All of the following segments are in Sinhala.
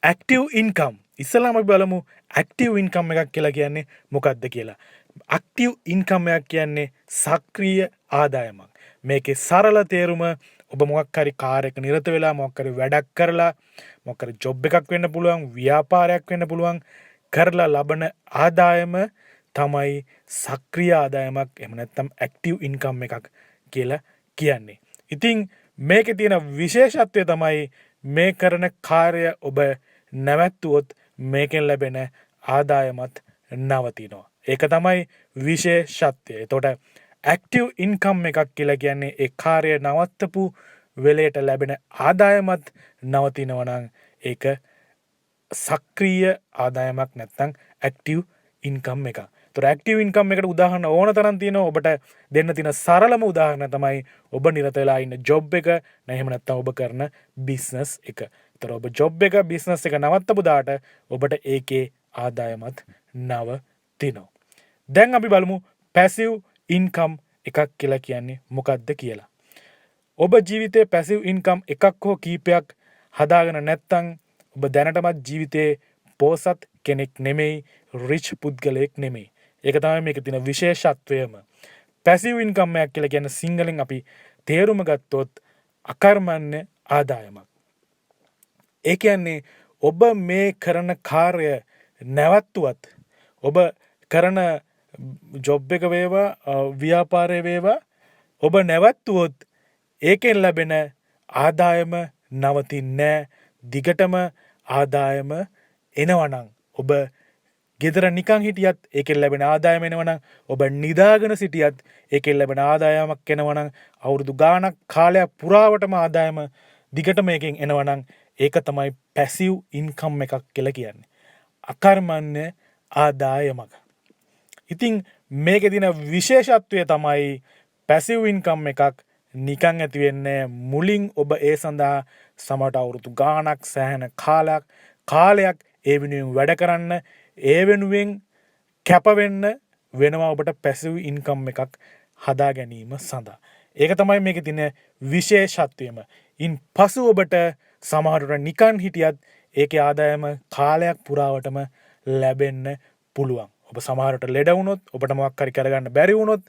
ඇක්ටිව් ඉන්කම් ඉස්සලාම අපි බලමු ඇක්ටිව් ඉන්කම් එකක් කියලා කියන්නේ මොකක්ද කියලා. ඇක්ටිව් ඉන්කම් එකක් කියන්නේ සක්‍රීය ආදායමක්. මේකේ සරල තේරුම ඔබ මොකක් හරි කාර්යයක නිරත වෙලා මොකක් හරි වැඩක් කරලා මොකක් හරි ජොබ් එකක් වෙන්න පුළුවන්, ව්‍යාපාරයක් වෙන්න පුළුවන් කරලා ලබන ආදායම තමයි සක්‍රීය ආදායමක්. එහෙම නැත්නම් ඇක්ටිව් ඉන්කම් එකක් කියලා කියන්නේ. ඉතින් මේකේ තියෙන විශේෂත්වය තමයි මේ කරන කාර්ය ඔබ නැවැත්තුවොත් මේකෙන් ලැබෙන ආදායමත් නවතිනවා. ඒක තමයි විශේෂත්වය. එතකොට ඇක්ටිව් ඉන්කම් එකක් කියලා කියන්නේ ඒ කාර්ය නවත්තපු වෙලයට ලැබෙන ආදායමත් නවතිනවා නම් ඒක සක්‍රීය ආදායමක් නැත්නම් ඇක්ටිව් ඉන්කම් එකක්. ඒතර ඇක්ටිව් ඉන්කම් එකට උදාහරණ ඕන තරම් තියෙනවා. ඔබට දෙන්න තියෙන සරලම උදාහරණ තමයි ඔබ නිරත වෙලා ඉන්න ජොබ් එක, එහෙම නැත්නම් ඔබ කරන බිස්නස් එක. ඒතර ඔබ ජොබ් එක, බිස්නස් එක නවත්තපු දාට ඔබට ඒකේ ආදායමත් නවතිනවා. දැන් අපි බලමු පැසිව් ඉන්කම් එකක් කියලා කියන්නේ මොකක්ද කියලා. ඔබ ජීවිතේ පැසිව් ඉන්කම් එකක් හෝ කීපයක් හදාගෙන නැත්නම් ඔබ දැනටමත් ජීවිතේ පෝසත් කෙනෙක් නෙමෙයි, රිච් පුද්ගලයෙක් නෙමෙයි. ඒක තමයි මේකේ තියෙන විශේෂත්වයම. පැසිව් ඉන්කම් එකක් කියලා කියන්නේ සිංහලෙන් අපි තේරුම ගත්තොත් අකර්මණ්‍ය ආදායමක්. ඒ කියන්නේ ඔබ මේ කරන කාර්ය නැවැත්තුවත් ඔබ කරන ජොබ් එක වේවා, ව්‍යාපාරය වේවා ඔබ නැවැත්තුවොත් ඒකෙන් ලැබෙන ආදායම නවතින්නේ දිගටම ආදායම එනවනම් ඔබ ගෙදර නිකන් හිටියත් ඒකෙන් ලැබෙන ආදායම එනවනම් ඔබ නිදාගෙන සිටියත් ඒකෙන් ලැබෙන ආදායමක් එනවනම් අවුරුදු ගාණක් කාලයක් පුරාවටම ආදායම දිගටම එකෙන් එනවනම් ඒක තමයි පැසිව් ඉන්කම් එකක් කියලා කියන්නේ. අකර්මණ්‍ය ආදායමක්. ඉතින් මේකේ තියෙන විශේෂත්වය තමයි පැසිව් ඉන්කම් එකක් නිකන් ඇති වෙන්නේ මුලින් ඔබ ඒ සඳහා සමහරට අවුරුදු ගාණක් සෑහෙන කාලයක් ඒ වෙනුවෙන් වැඩ කරන්න, ඒ වෙනුවෙන් කැප වෙන්න වෙනවා ඔබට පැසිව් ඉන්කම් එකක් හදා ගැනීම සඳහා. ඒක තමයි මේකේ තියෙන විශේෂත්වයම. ඉන් පසු ඔබට සමහරට නිකන් හිටියත් ඒකේ ආදායම කාලයක් පුරාවටම ලැබෙන්න පුළුවන්. ඔබ සමහරට ලෙඩ වුණොත්, ඔබට මොකක් හරි කරගන්න බැරි වුණොත්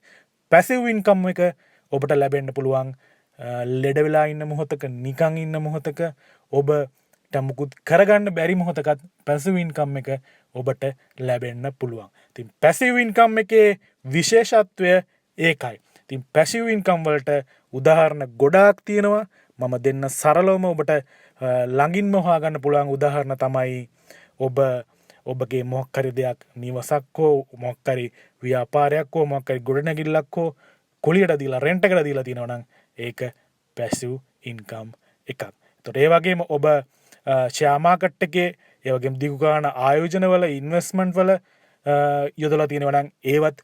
පැසිව් ඉන්කම් එක ඔබට ලැබෙන්න පුළුවන්. ලෙඩ වෙලා ඉන්න මොහොතක, නිකන් ඉන්න මොහොතක, ඔබට මුකුත් කරගන්න බැරි මොහොතකත් පැසිව් ඉන්කම් එක ඔබට ලැබෙන්න පුළුවන්. ඉතින් පැසිව් ඉන්කම් එකේ විශේෂත්වය ඒකයි. ඉතින් පැසිව් ඉන්කම් වලට උදාහරණ ගොඩාක් තියෙනවා. මම දෙන්න සරලවම ඔබට ළඟින්ම හොයාගන්න පුළුවන් උදාහරණ තමයි ඔබගේ මොකක් හරි දෙයක්, නිවසක් හෝ මොකක් හරි ව්‍යාපාරයක් හෝ මොකක් හරි ගොඩනැගිල්ලක් හෝ කුලියට දීලා, රෙන්ට් එකට දීලා තියෙනවා නම් ඒක පැසිව් ඉන්කම් එකක්. ඒතකොට ඒ වගේම ඔබ ෂෙයා මාකට් එකේ, ඒ වගේම දිගු ගාන ආයෝජනවල, ඉන්වෙස්ට්මන්ට් වල යොදලා තියෙනවා නම් ඒවත්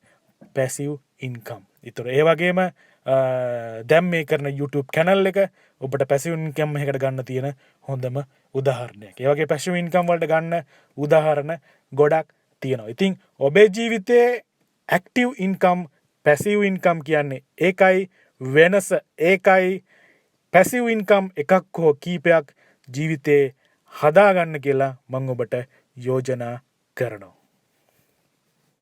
පැසිව් ඉන්කම්. ඒතකොට ඒ වගේම දැන් මේ කරන YouTube channel එක ඔබට පැසිව් ඉන්කම් එකකට ගන්න තියෙන හොඳම උදාහරණයක්. ඒ වගේ පැසිව් ඉන්කම් වලට ගන්න උදාහරණ ගොඩක් තියෙනවා. ඉතින් ඔබේ ජීවිතයේ ඇක්ටිව් ඉන්කම්, පැසිව් ඉන්කම් කියන්නේ ඒකයි වෙනස. ඒකයි පැසිව් ඉන්කම් එකක් හෝ කීපයක් ජීවිතේ හදාගන්න කියලා මම ඔබට යෝජනා කරනවා.